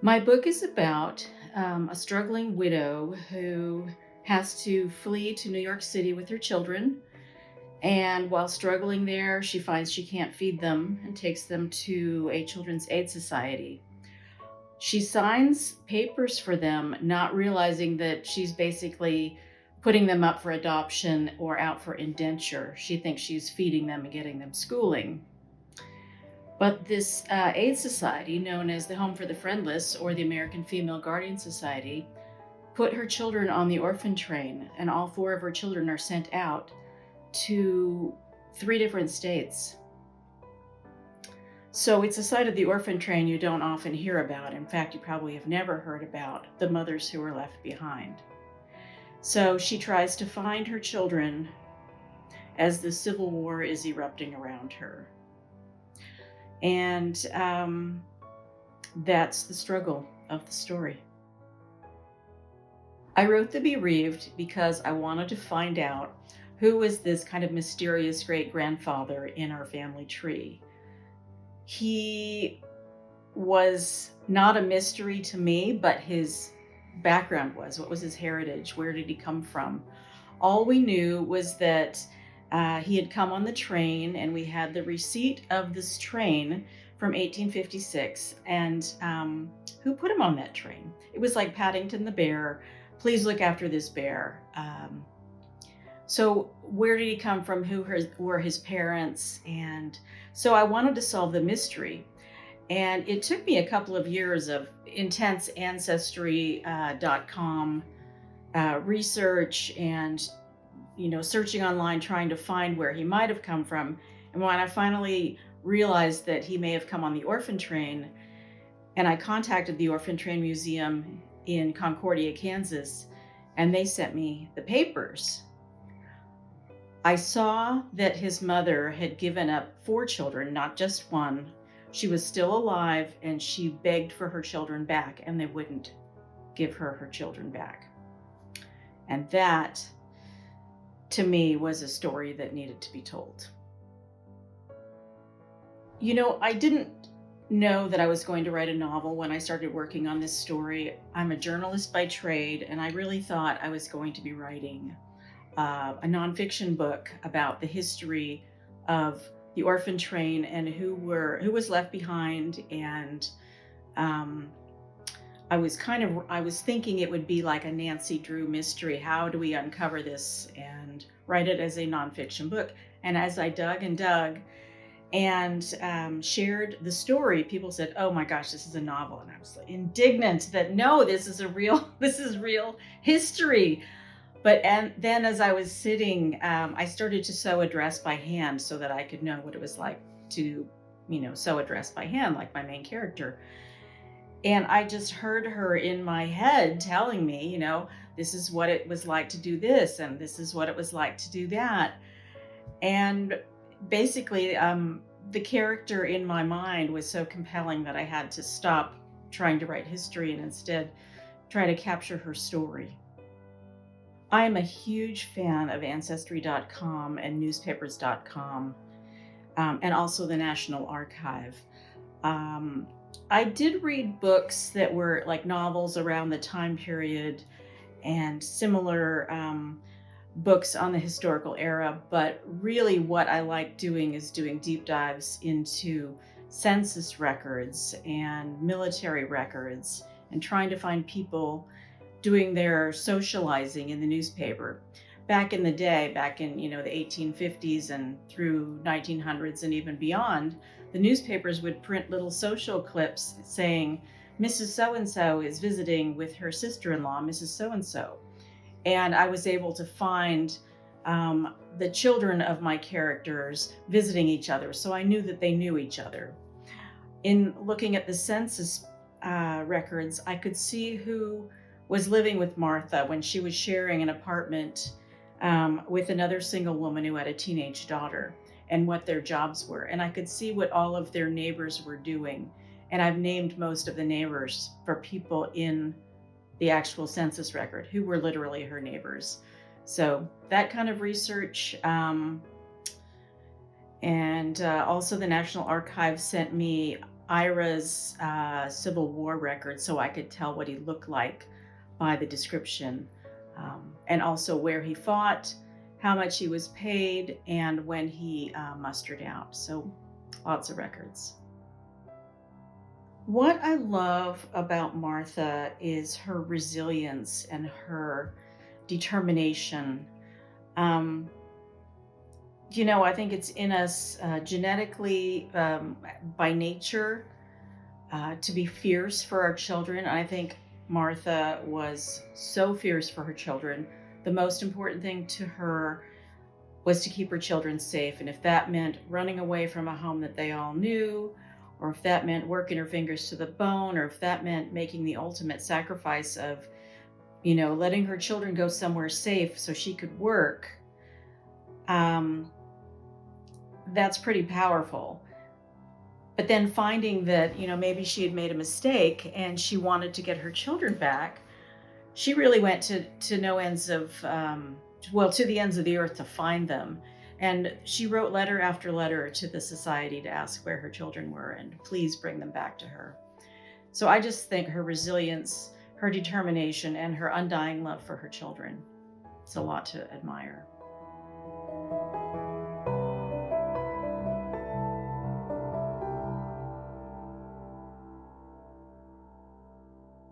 My book is about a struggling widow who has to flee to New York City with her children. And while struggling there, she finds she can't feed them and takes them to a children's aid society. She signs papers for them, not realizing that she's basically putting them up for adoption or out for indenture. She thinks she's feeding them and getting them schooling. But this aid society, known as the Home for the Friendless or the American Female Guardian Society, put her children on the orphan train, and all four of her children are sent out to three different states. So it's a side of the orphan train you don't often hear about. In fact, you probably have never heard about the mothers who were left behind. So she tries to find her children as the Civil War is erupting around her. And that's the struggle of the story. I wrote The Bereaved because I wanted to find out who was this kind of mysterious great-grandfather in our family tree. He was not a mystery to me, but his background was. What was his heritage? Where did he come from? All we knew was that he had come on the train, and we had the receipt of this train from 1856, and who put him on that train. It was like Paddington the bear. Please look after this bear. So where did he come from? Who were his parents? And so I wanted to solve the mystery. And it took me a couple of years of intense ancestry.com research and searching online, trying to find where he might have come from. And when I finally realized that he may have come on the orphan train, and I contacted the Orphan Train Museum in Concordia, Kansas, and they sent me the papers, I saw that his mother had given up four children, not just one. She was still alive, and she begged for her children back, and they wouldn't give her children back. And that, to me, was a story that needed to be told. I didn't know that I was going to write a novel when I started working on this story. I'm a journalist by trade, and I really thought I was going to be writing a nonfiction book about the history of the orphan train and who was left behind. And I was thinking it would be like a Nancy Drew mystery. How do we uncover this and write it as a nonfiction book? And as I dug and dug and shared the story, people said, "Oh my gosh, this is a novel." And I was like, indignant that no, this is real history. And then as I was sitting, I started to sew a dress by hand so that I could know what it was like to, sew a dress by hand, like my main character. And I just heard her in my head telling me, this is what it was like to do this, and this is what it was like to do that. And basically, the character in my mind was so compelling that I had to stop trying to write history and instead try to capture her story. I am a huge fan of Ancestry.com and newspapers.com, and also the National Archive. I did read books that were like novels around the time period and similar books on the historical era, but really what I like doing is doing deep dives into census records and military records and trying to find people doing their socializing in the newspaper. Back in the day, back in the 1850s and through 1900s and even beyond, the newspapers would print little social clips saying, "Mrs. So-and-so is visiting with her sister-in-law, Mrs. So-and-so." And I was able to find the children of my characters visiting each other, so I knew that they knew each other. In looking at the census records, I could see who was living with Martha when she was sharing an apartment with another single woman who had a teenage daughter, and what their jobs were. And I could see what all of their neighbors were doing. And I've named most of the neighbors for people in the actual census record who were literally her neighbors. So that kind of research, and also the National Archives sent me Ira's Civil War record so I could tell what he looked like by the description, and also where he fought, how much he was paid, and when he mustered out. So lots of records. What I love about Martha is her resilience and her determination. Um, I think it's in us genetically, by nature, to be fierce for our children. And I think Martha was so fierce for her children. The most important thing to her was to keep her children safe. And if that meant running away from a home that they all knew, or if that meant working her fingers to the bone, or if that meant making the ultimate sacrifice of, letting her children go somewhere safe so she could work, that's pretty powerful. But then finding that, maybe she had made a mistake and she wanted to get her children back, she really went to no ends of, to the ends of the earth to find them. And she wrote letter after letter to the society to ask where her children were and please bring them back to her. So I just think her resilience, her determination, and her undying love for her children, it's a lot to admire.